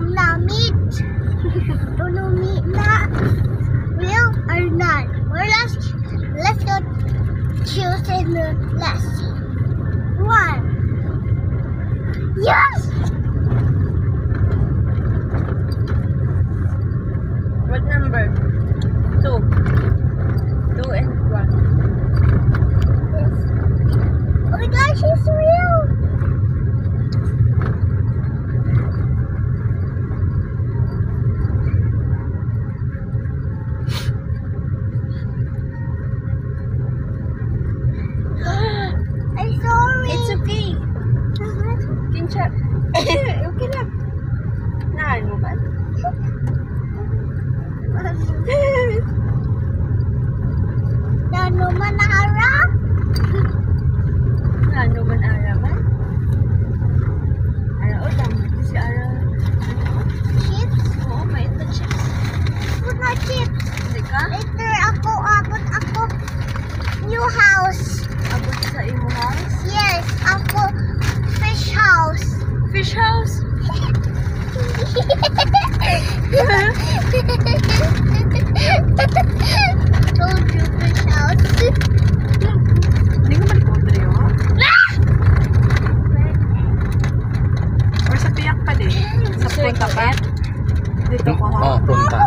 meat. Don't know meat na. Real or not? Well, let's go choose in the let's see. 1. Yes! What number? 2. 2 and 1. Yes. Oh my gosh, it's real! I'm sorry. It's okay. Kinshap. Okay lang. Naan mo ba? Nano manara? Naan mo ba naaraman? Ara, o tama. Si Ara. Chips? Oo, may ito chips. Food na chips. Hindi ka? Later abot ako new house. Abot sa imo house? Yes, ako fish house. Fish house? Told you fish house. Hindi ko malikotre yun. Or sa piyak pa din. Sa punta pa. Dito ko ha. punta.